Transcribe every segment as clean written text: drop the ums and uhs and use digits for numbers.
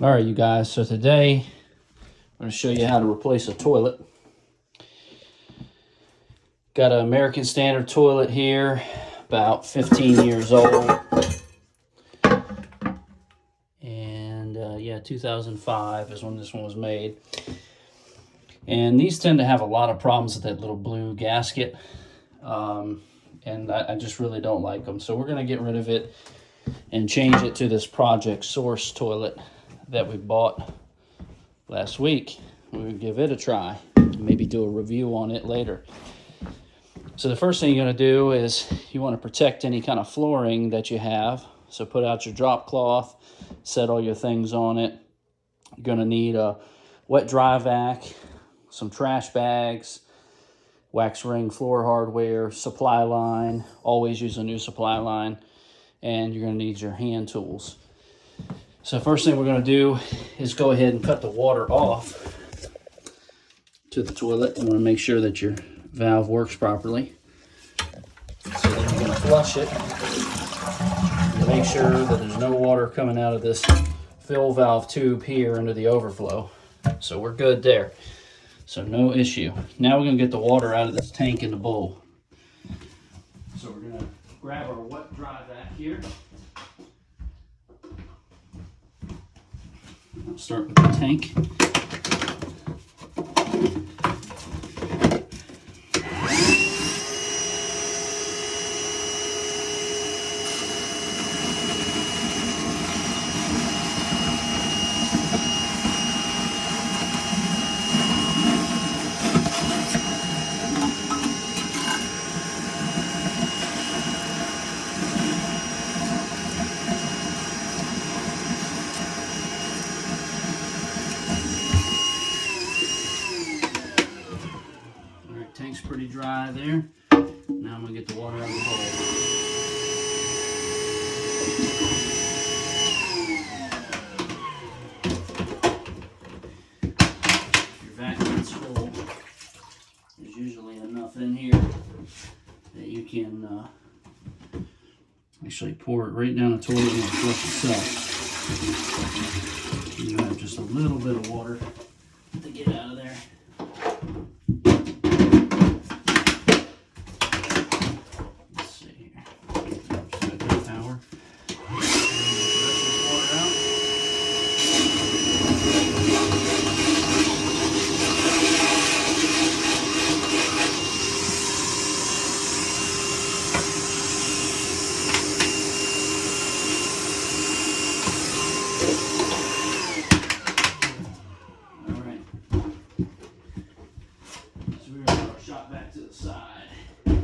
All right, you guys, so today I'm going to show you how to replace a toilet. Got an American Standard toilet here, about 15 years old. And yeah, 2005 is when this one was made. And these tend to have a lot of problems with that little blue gasket. And I just really don't like them. So we're going to get rid of it and change it to this Project Source toilet that we bought last week. We'll give it a try, maybe do a review on it later. So the first thing you're going to do is you want to protect any kind of flooring that you have. So put out your drop cloth, set all your things on it. You're going to need a wet dry vac, some trash bags, wax ring floor hardware, supply line. Always use a new supply line. And you're going to need your hand tools. So first thing we're going to do is go ahead and cut the water off to the toilet. You want to make sure that your valve works properly. So then you're going to flush it and make sure that there's no water coming out of this fill valve tube here into the overflow. So we're good there. So no issue. Now we're going to get the water out of this tank in the bowl. So we're going to grab our wet dry vac here. I'll start with the tank. Tank's pretty dry there. Now I'm going to get the water out of the bowl. If your vacuum is full, there's usually enough in here that you can actually pour it right down the toilet and it'll flush itself. You have just a little bit of water to get out of there. Back to the side. Now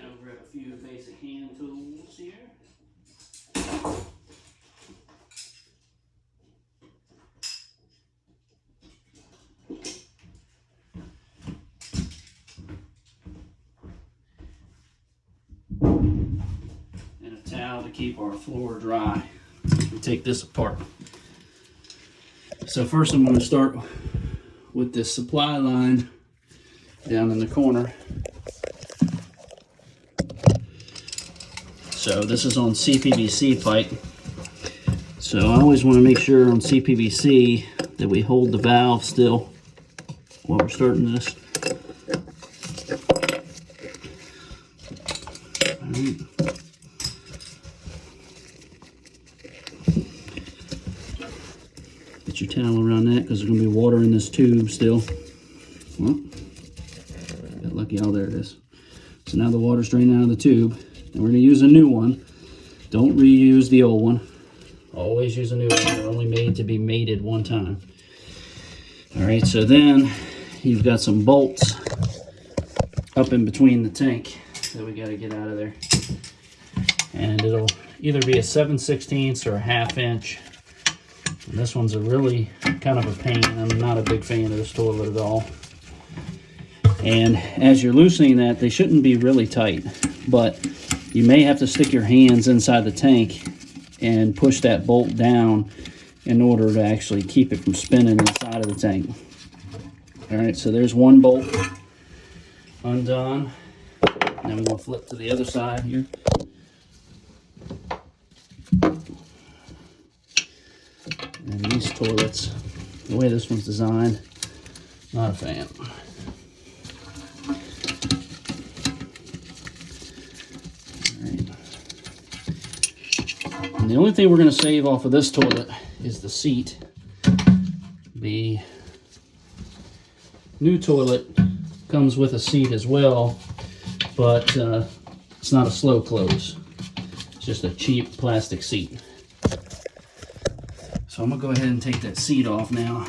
we'll grab a few basic hand tools here. And a towel to keep our floor dry. We take this apart. So first I'm going to start with this supply line down in the corner. So this is on CPVC pipe. So I always want to make sure on CPVC that we hold the valve still while we're starting this. All right. Get your towel around that because there's going to be water in this tube still. Well, got lucky. Oh, there it is. So now the water's draining out of the tube. And we're going to use a new one. Don't reuse the old one. Always use a new one. They're only made to be mated one time. All right, so then you've got some bolts up in between the tank that we got to get out of there. And it'll either be a 7/16 or a 1/2 inch. And this one's a really kind of a pain. I'm not a big fan of this toilet at all. And as you're loosening that, they shouldn't be really tight, but you may have to stick your hands inside the tank and push that bolt down in order to actually keep it from spinning inside of the tank. All right, so there's one bolt undone. Now I'm going to flip to the other side here. toilets. The way this one's designed, not a fan. All right. And the only thing we're going to save off of this toilet is the seat. The new toilet comes with a seat as well, but it's not a slow close. It's just a cheap plastic seat. So I'm gonna go ahead and take that seat off now.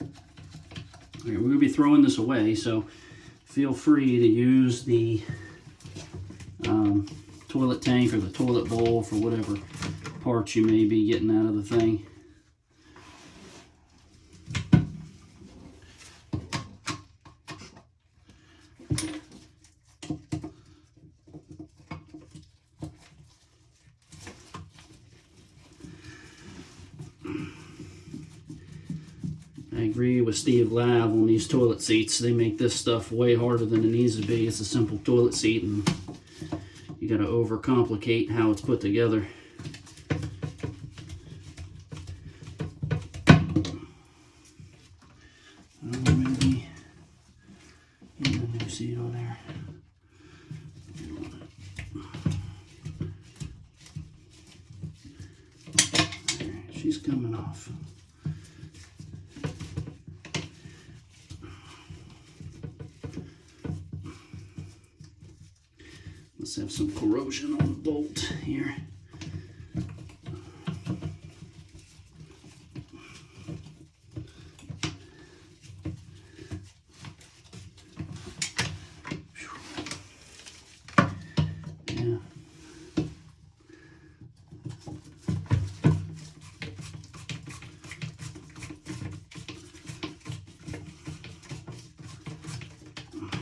All right, we're gonna be throwing this away, so feel free to use the toilet tank or the toilet bowl for whatever parts you may be getting out of the thing. I agree with Steve Lav on these toilet seats. They make this stuff way harder than it needs to be. It's a simple toilet seat, and you got to overcomplicate how it's put together. Maybe get a new seat on there. Alright, she's coming off. Let's have some corrosion on the bolt here. Yeah.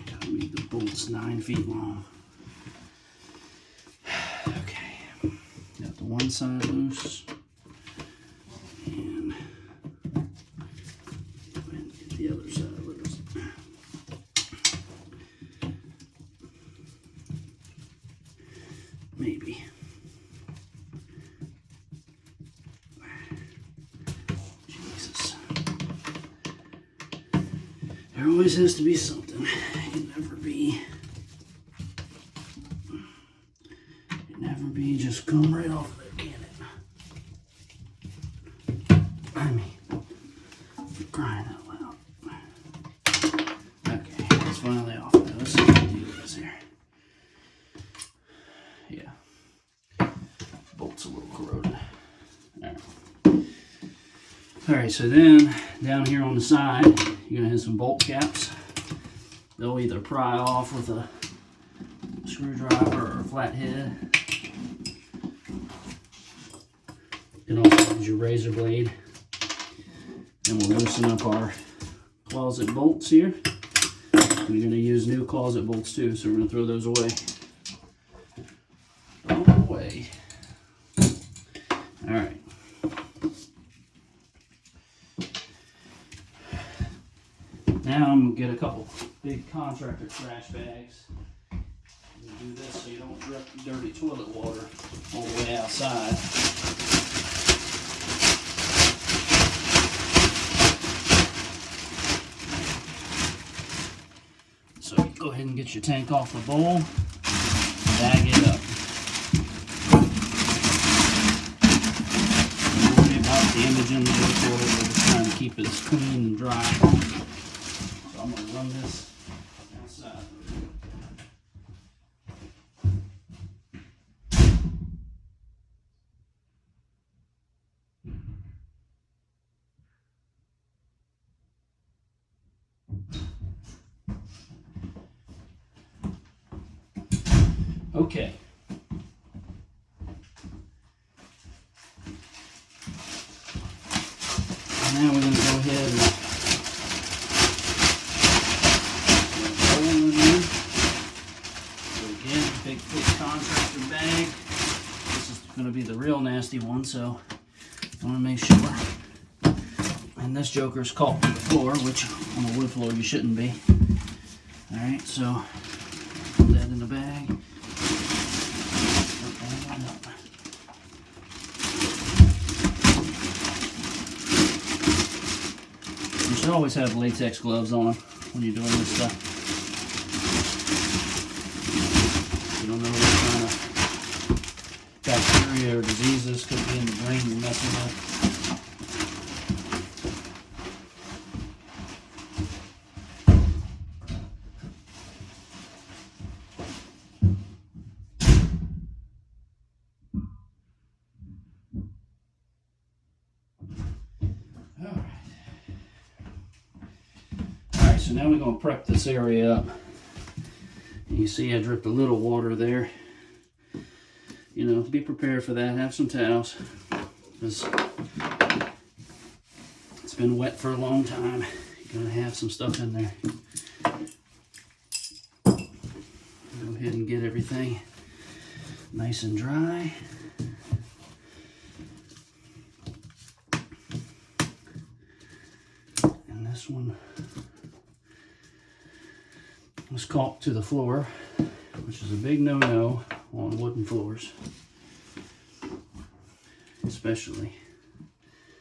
Gotta make the bolts 9 feet long. One side loose, and get the other side loose. Maybe. Jesus. There always has to be something. It can never be just come right off of there, can it? I mean, you're crying out loud. Okay, it's finally off now. Let's see what the deal is here. Yeah. Bolt's a little corroded. Alright. Alright, so then down here on the side, you're gonna have some bolt caps. They'll either pry off with a screwdriver or a flathead. You can also use your razor blade. And we'll loosen up our closet bolts here. We're going to use new closet bolts too, so we're going to throw those away. Throw them away. Alright. Now I'm going to get a couple big contractor trash bags. You do this so you don't drip dirty toilet water all the way outside. So go ahead and get your tank off the bowl, bag it up. Don't worry about damaging the toilet, we're just trying to keep it as clean and dry. So I'm going to run this outside. Okay. Now we're going to go ahead and roll in there. So again, big thick contractor bag. This is going to be the real nasty one, so I want to make sure. And this joker's caught to the floor, which on a wood floor you shouldn't be. Alright, so put that in the bag. So always have latex gloves on when you're doing this stuff. You don't know what kind of bacteria or diseases could be in the drain you're messing with. So now we're going to prep this area up. You see I dripped a little water there. You know, be prepared for that. Have some towels. It's been wet for a long time. You're going to have some stuff in there. Go ahead and get everything nice and dry. And this one was caulked to the floor, which is a big no-no on wooden floors, especially.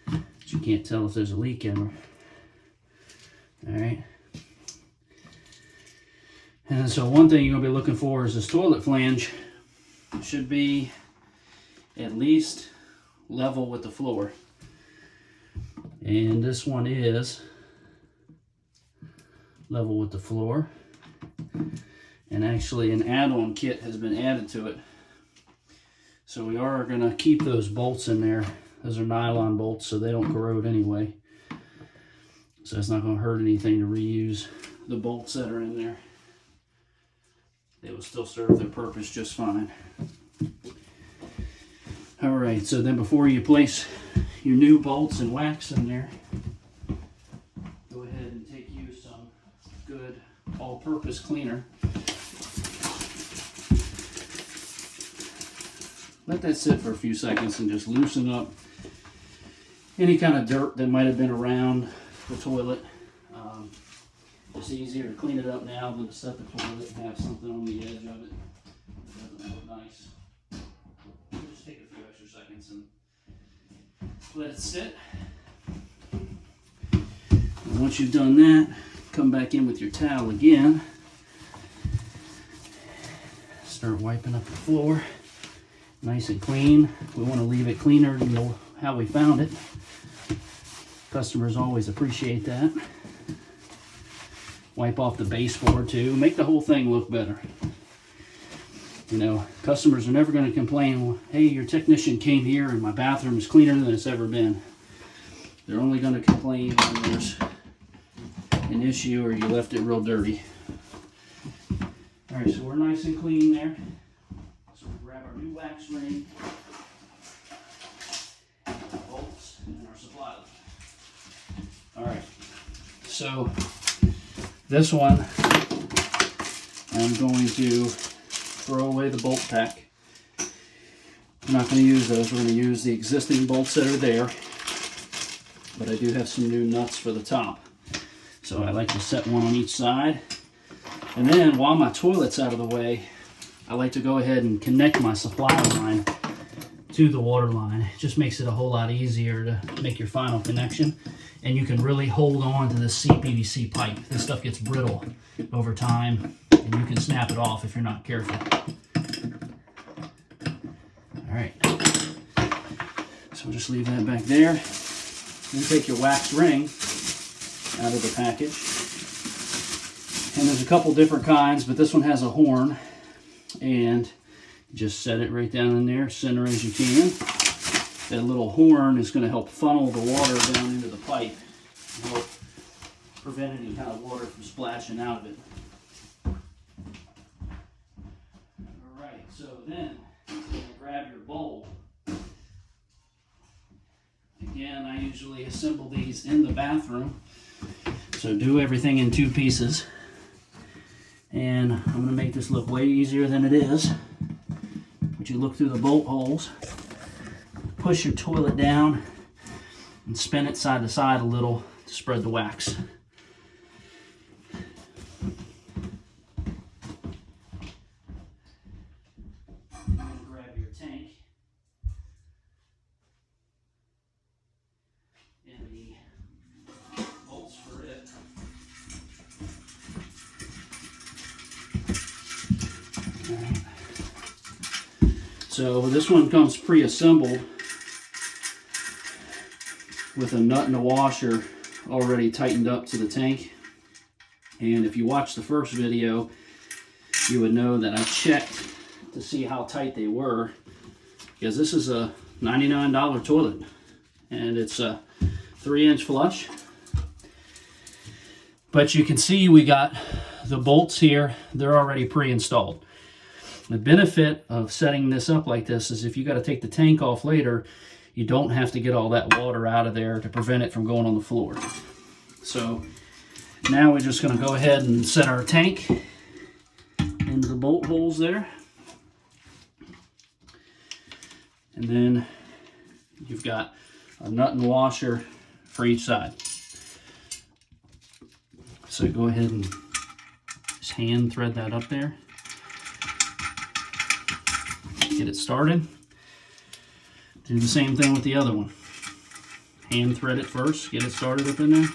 But you can't tell if there's a leak in them. All right. And so one thing you're gonna be looking for is this toilet flange should be at least level with the floor. And this one is level with the floor. And actually an add-on kit has been added to it. So we are going to keep those bolts in there. Those are nylon bolts, so they don't corrode anyway. So it's not going to hurt anything to reuse the bolts that are in there. They will still serve their purpose just fine. All right, so then before you place your new bolts and wax in there, go ahead and take you some good all-purpose cleaner. Let that sit for a few seconds and just loosen up any kind of dirt that might have been around the toilet. It's easier to clean it up now than to set the toilet and have something on the edge of it. It doesn't look nice. Just take a few extra seconds and let it sit. And once you've done that, come back in with your towel again. Start wiping up the floor. Nice and clean. We want to leave it cleaner than how we found it. Customers always appreciate that. Wipe off the baseboard too. Make the whole thing look better. You know, customers are never going to complain, well, hey, your technician came here and my bathroom is cleaner than it's ever been. They're only going to complain when there's an issue or you left it real dirty. All right, so we're nice and clean there. So we grab our new wax ring, bolts, and our supply line. All right, so this one, I'm going to throw away the bolt pack. I'm not going to use those. We're going to use the existing bolts that are there, but I do have some new nuts for the top. So I like to set one on each side. And then while my toilet's out of the way, I like to go ahead and connect my supply line to the water line. It just makes it a whole lot easier to make your final connection. And you can really hold on to this CPVC pipe. This stuff gets brittle over time, and you can snap it off if you're not careful. All right, so we'll just leave that back there. Then take your wax ring out of the package. And there's a couple different kinds, but this one has a horn. And just set it right down in there, center as you can. That little horn is going to help funnel the water down into the pipe and help prevent any kind of water from splashing out of it. All right, so then you're going to grab your bowl. Again, I usually assemble these in the bathroom. So do everything in two pieces. And I'm going to make this look way easier than it is. But you look through the bolt holes, push your toilet down, and spin it side to side a little to spread the wax. I'm going to grab your tank and the bolts for it. So this one comes pre-assembled with a nut and a washer already tightened up to the tank. And if you watch the first video, you would know that I checked to see how tight they were, because this is a $99 toilet and it's a 3-inch flush. But you can see we got the bolts here, they're already pre-installed. The benefit of setting this up like this is if you got to take the tank off later, you don't have to get all that water out of there to prevent it from going on the floor. So now we're just going to go ahead and set our tank into the bolt holes there. And then you've got a nut and washer for each side. So go ahead and just hand thread that up there. Get it started. Do the same thing with the other one. Hand thread it first, get it started up in there.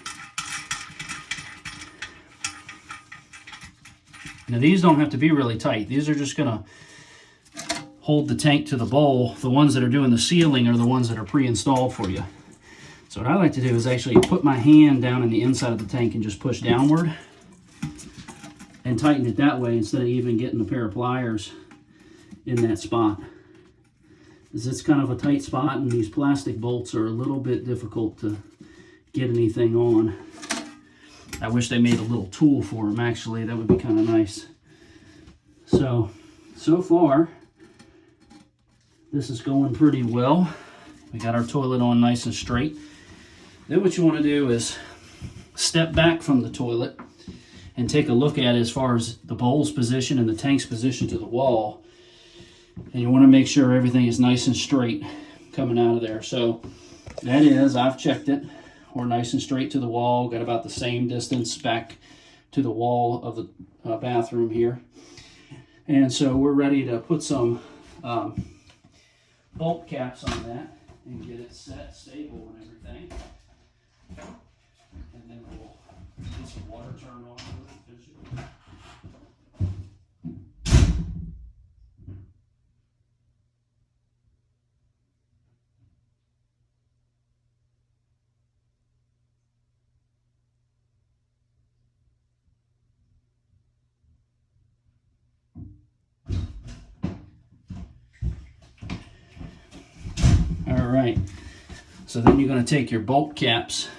Now these don't have to be really tight. These are just gonna hold the tank to the bowl. The ones that are doing the sealing are the ones that are pre-installed for you. So what I like to do is actually put my hand down in the inside of the tank and just push downward and tighten it that way instead of even getting a pair of pliers in that spot. Because it's kind of a tight spot and these plastic bolts are a little bit difficult to get anything on. I wish they made a little tool for them actually, that would be kind of nice. So far, this is going pretty well. We got our toilet on nice and straight. Then what you want to do is step back from the toilet and take a look at it as far as the bowl's position and the tank's position to the wall. And you want to make sure everything is nice and straight coming out of there. So that is, I've checked it. We're nice and straight to the wall. Got about the same distance back to the wall of the bathroom here. And so we're ready to put some bolt caps on that and get it set stable and everything. And then we'll get some water turned on. Alright, so then you're going to take your bolt caps.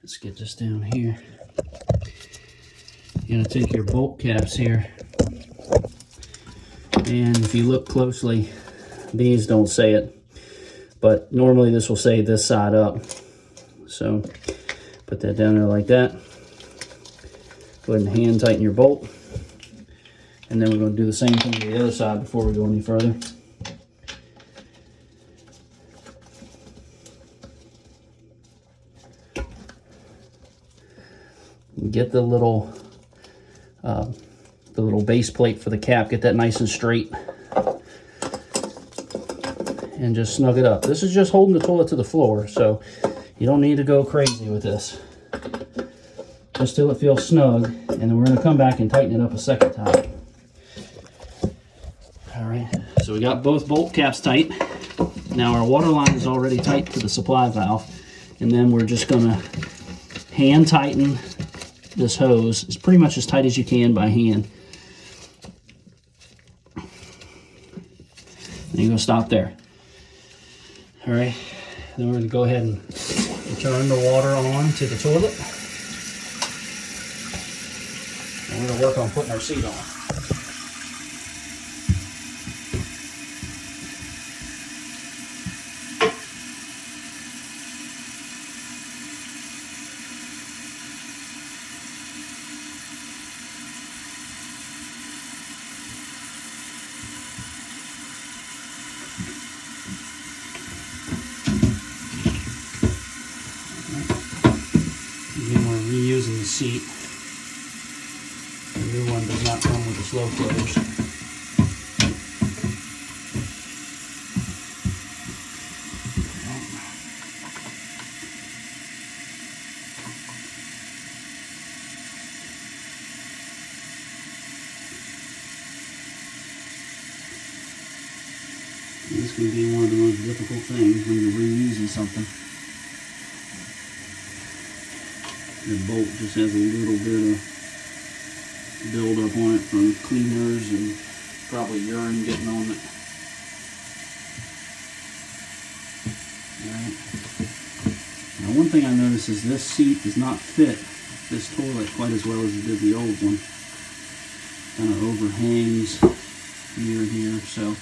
Let's get this down here. You're going to take your bolt caps here. And if you look closely, these don't say it. But normally this will say this side up. So put that down there like that. Go ahead and hand tighten your bolt. And then we're going to do the same thing to the other side before we go any further. Get the little base plate for the cap, get that nice and straight, and just snug it up. This is just holding the toilet to the floor, so you don't need to go crazy with this. Just till it feels snug, and then we're going to come back and tighten it up a second time. Alright, so we got both bolt caps tight. Now our water line is already tight to the supply valve, and then we're just going to hand tighten this hose is pretty much as tight as you can by hand. And you're going to stop there. All right, then we're going to go ahead and turn the water on to the toilet. And we're going to work on putting our seat on. Reusing the seat. The new one does not come with a slow close. This can be one of the most difficult things when you're reusing something. The bolt just has a little bit of buildup on it from cleaners and probably urine getting on it. Alright. Now one thing I noticed is this seat does not fit this toilet quite as well as it did the old one. Kind of overhangs here, so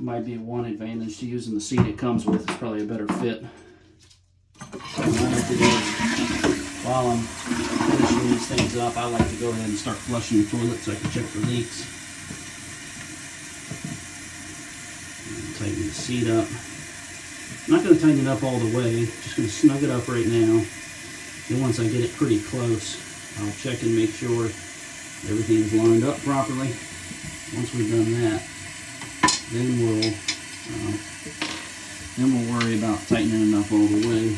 might be one advantage to using the seat it comes with. It's probably a better fit. So what I like to do is, while I'm finishing these things up, I like to go ahead and start flushing the toilet so I can check for leaks. And tighten the seat up. I'm not going to tighten it up all the way, just going to snug it up right now. Then once I get it pretty close, I'll check and make sure everything's lined up properly. Once we've done that, then we'll worry about tightening it up all the way.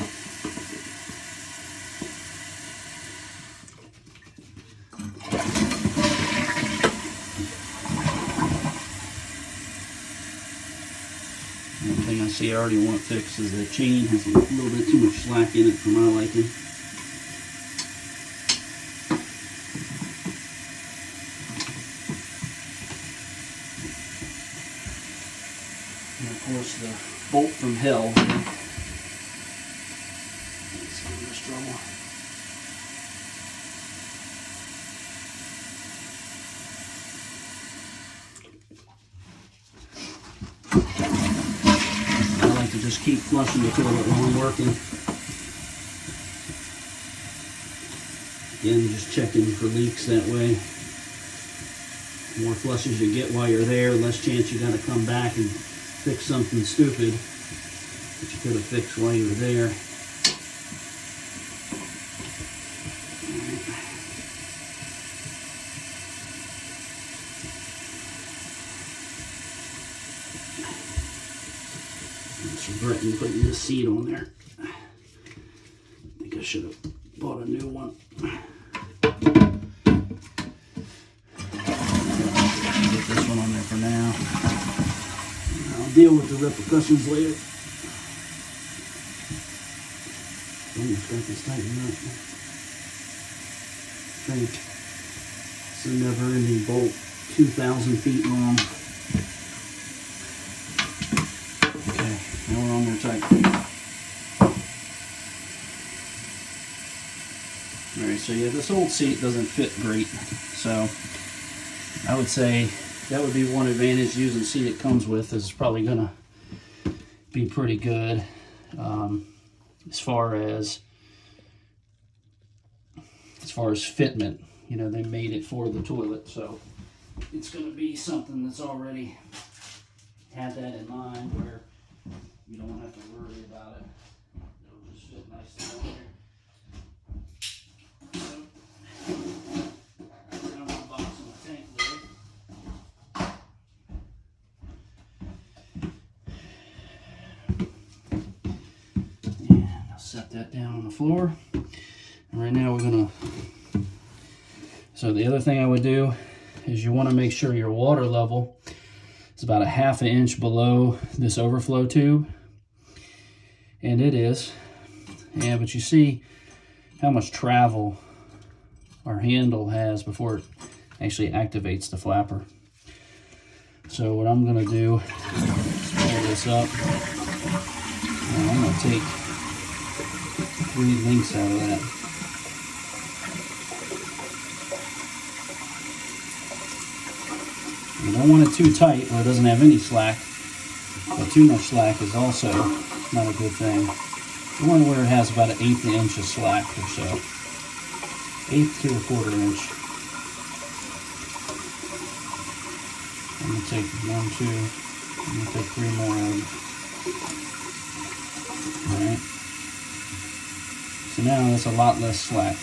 One thing I see I already want fixed is the chain has a little bit too much slack in it for my liking. And of course the bolt from hell. Let's see this trouble. I like to just keep flushing the toilet while I'm working. Again, just checking for leaks that way. The more flushes you get while you're there, less chance you got to come back and fix something stupid that you could have fixed while you were there. I'm just regretting putting this seat on there. I think I should have bought a new one. Get this one on there for now. I'll deal with the repercussions later. Almost got this tightened up. I think it's a never-ending bolt, 2,000 feet long. Okay, now we're on there tight. Alright, so yeah, this old seat doesn't fit great, so I would say that would be one advantage using the seat it comes with. Is probably gonna be pretty good as far as fitment. You know, they made it for the toilet, so it's gonna be something that's already had that in mind where you don't have to worry about it. It'll just fit nicely on there. Set that down on the floor. And right now we're gonna, so the other thing I would do is you want to make sure your water level is about a ½ inch below this overflow tube. And it is. Yeah, but you see how much travel our handle has before it actually activates the flapper. So what I'm gonna do is pull this up. And I'm gonna take 3 links out of that. You don't want it too tight where it doesn't have any slack, but too much slack is also not a good thing. You want it where it has about an 1/8 inch of slack or so. 1/8 to 1/4 inch. I'm going to take 1, 2, I'm going to take 3 more out. Alright. So now that's a lot less slack.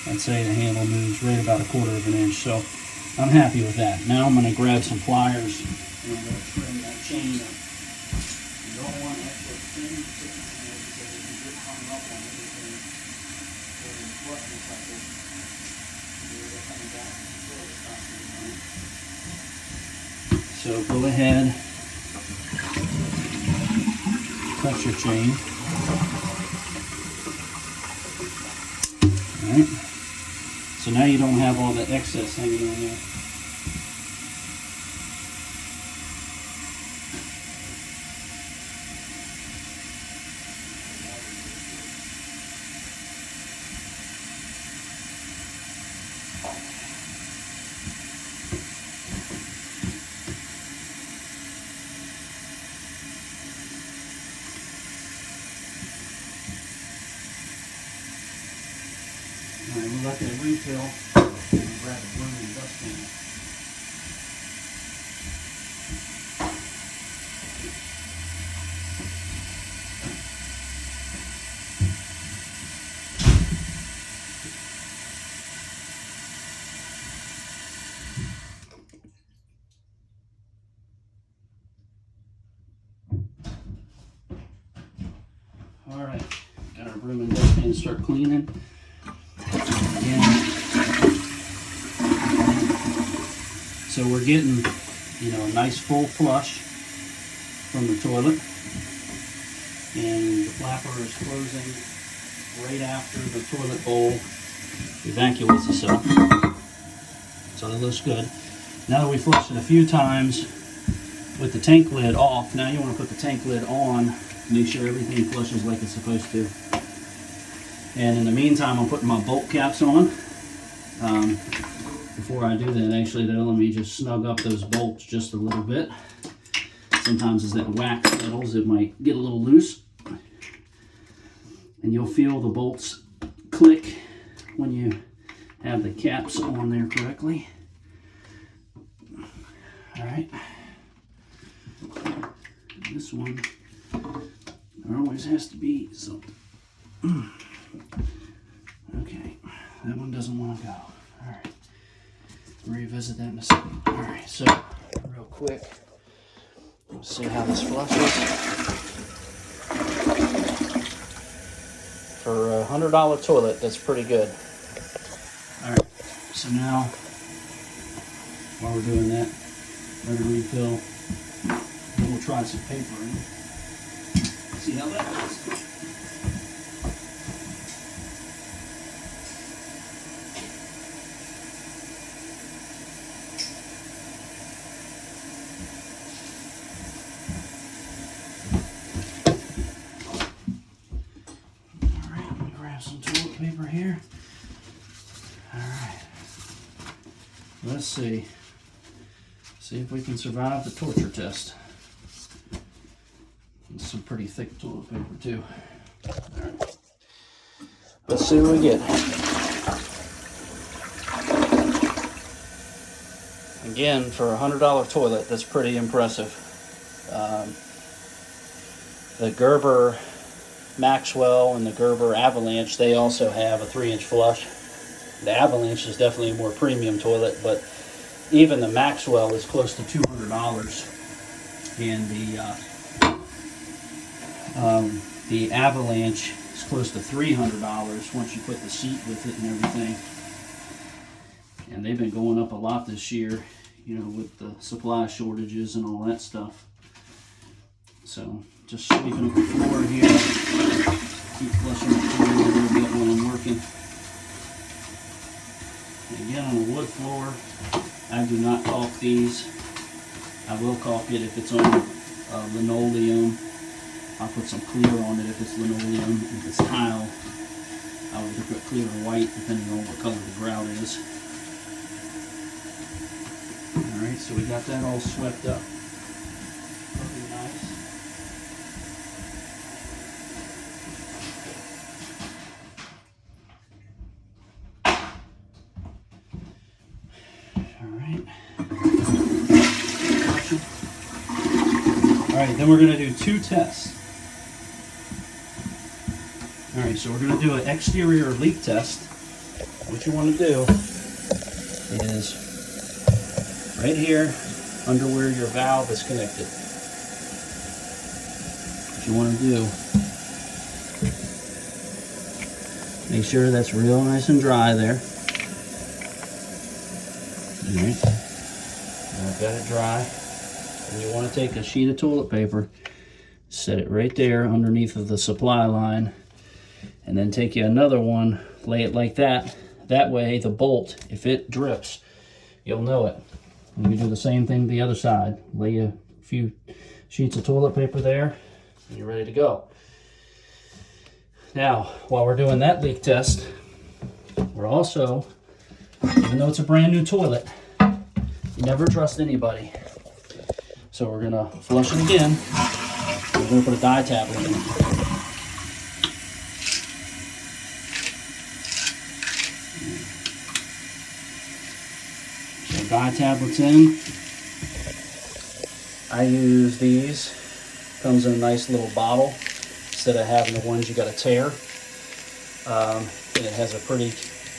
I'd say the handle moves right about 1/4 inch, so I'm happy with that. Now I'm going to grab some pliers and I'm going to trim that chain up. You don't want extra thin sitting in there because it can get hung up on everything during the flushing cycle. You're coming back and the toilet's not going to run. So go ahead washer chain. All right. So now you don't have all the excess hanging on there. All right, we'll let that refill and grab a broom and dustpan. All right, got our broom and dustpan to start cleaning. So we're getting, a nice full flush from the toilet, and the flapper is closing right after the toilet bowl evacuates itself. So that looks good. Now that we flushed it a few times with the tank lid off, now you want to put the tank lid on, make sure everything flushes like it's supposed to. And in the meantime, I'm putting my bolt caps on. Before I do that, actually, they'll let me just snug up those bolts just a little bit. Sometimes as that wax settles, it might get a little loose. And you'll feel the bolts click when you have the caps on there correctly. All right. This one, there always has to be some. Okay, that one doesn't want to go. All right. Revisit that in a second. All right, so real quick, let's see how this flushes. For a $100 toilet, that's pretty good. All right, so now while we're doing that, let it refill. Then we'll try some paper in. See how that goes. Some toilet paper here. All right. Let's see. See if we can survive the torture test. It's some pretty thick toilet paper too. All right. Let's see what we get. Again, for a $100 toilet, that's pretty impressive. The Gerber Maxwell and the Gerber Avalanche, they also have a 3-inch flush. The Avalanche is definitely a more premium toilet, but even the Maxwell is close to $200, and the Avalanche is close to $300 once you put the seat with it and everything. And they've been going up a lot this year, with the supply shortages and all that stuff. So just sweeping up the floor here. Keep flushing the floor a little bit when I'm working. And again, on a wood floor, I do not caulk these. I will caulk it if it's on linoleum. I'll put some clear on it if it's linoleum. If it's tile, I'll either put clear or white, depending on what color the grout is. Alright, so we got that all swept up. Looking nice. Alright, then we're going to do 2 tests. Alright, so we're going to do an exterior leak test. What you want to do is right here under where your valve is connected. What you want to do, make sure that's real nice and dry there. Alright, I've got it dry. And you want to take a sheet of toilet paper, Set it right there underneath of the supply line, and then take you another one, lay it like that. That way the bolt, if it drips, you'll know it. And you do the same thing the other side. Lay a few sheets of toilet paper there, and you're ready to go. Now, while we're doing that leak test, we're also, even though it's a brand new toilet, you never trust anybody. So we're gonna flush it again. We're gonna put a dye tablet in it. So dye tablets in. I use these. Comes in a nice little bottle instead of having the ones you gotta tear. And it has a pretty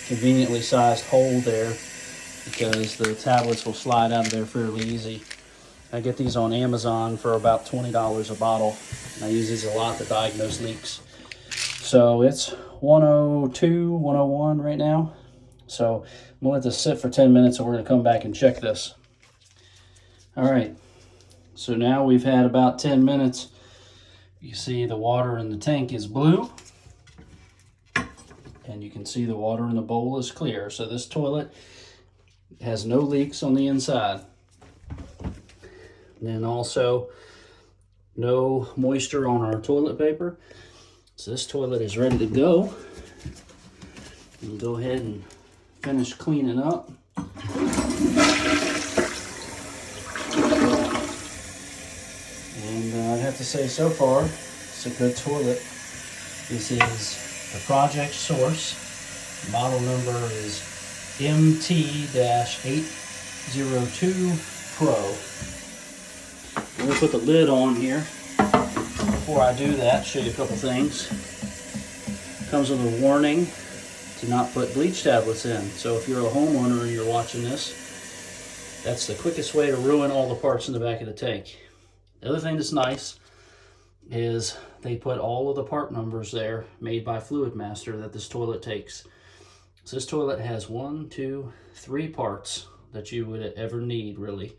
conveniently sized hole there because the tablets will slide out of there fairly easy. I get these on Amazon for about $20 a bottle, and I use these a lot to diagnose leaks. So it's 102, 101 right now. So I'm gonna let this sit for 10 minutes and we're gonna come back and check this. All right, so now we've had about 10 minutes. You see the water in the tank is blue, and you can see the water in the bowl is clear. So this toilet has no leaks on the inside. And then also no moisture on our toilet paper. So this toilet is ready to go. And go ahead and finish cleaning up. And I'd have to say so far, it's a good toilet. This is the Project Source. Model number is MT-802 Pro. I'm going to put the lid on here. Before I do that, show you a couple things. Comes with a warning to not put bleach tablets in. So if you're a homeowner and you're watching this, that's the quickest way to ruin all the parts in the back of the tank. The other thing that's nice is they put all of the part numbers there made by Fluid Master that this toilet takes. So this toilet has 1, 2, 3 parts that you would ever need, really.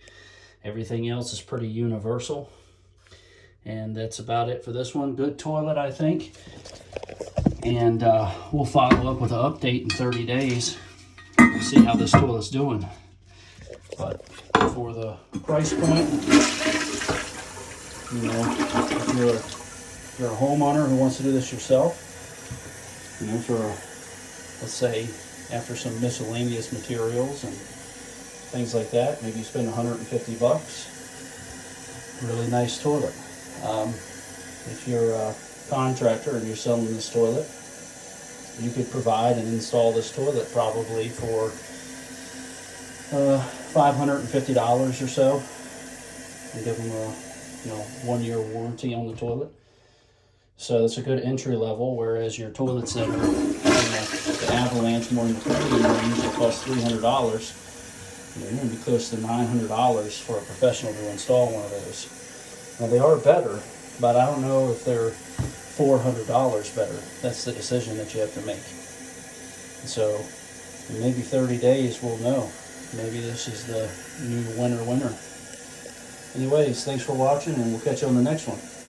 Everything else is pretty universal. And that's about it for this one. Good toilet, I think. And we'll follow up with an update in 30 days. We'll see how this toilet's doing. But for the price point, you know, if you're a homeowner who wants to do this yourself, you know, for, let's say, after some miscellaneous materials and things like that, maybe you spend 150 bucks. Really nice toilet. If you're a contractor and you're selling this toilet, you could provide and install this toilet probably for $550 or so, and give them a 1-year warranty on the toilet. So it's a good entry level, whereas your toilets that are the Avalanche more in the premium range that cost $300, you're going to be close to $900 for a professional to install one of those. Now they are better, but I don't know if they're $400 better. That's the decision that you have to make. So in maybe 30 days we'll know. Maybe this is the new winner. Anyways, thanks for watching, and we'll catch you on the next one.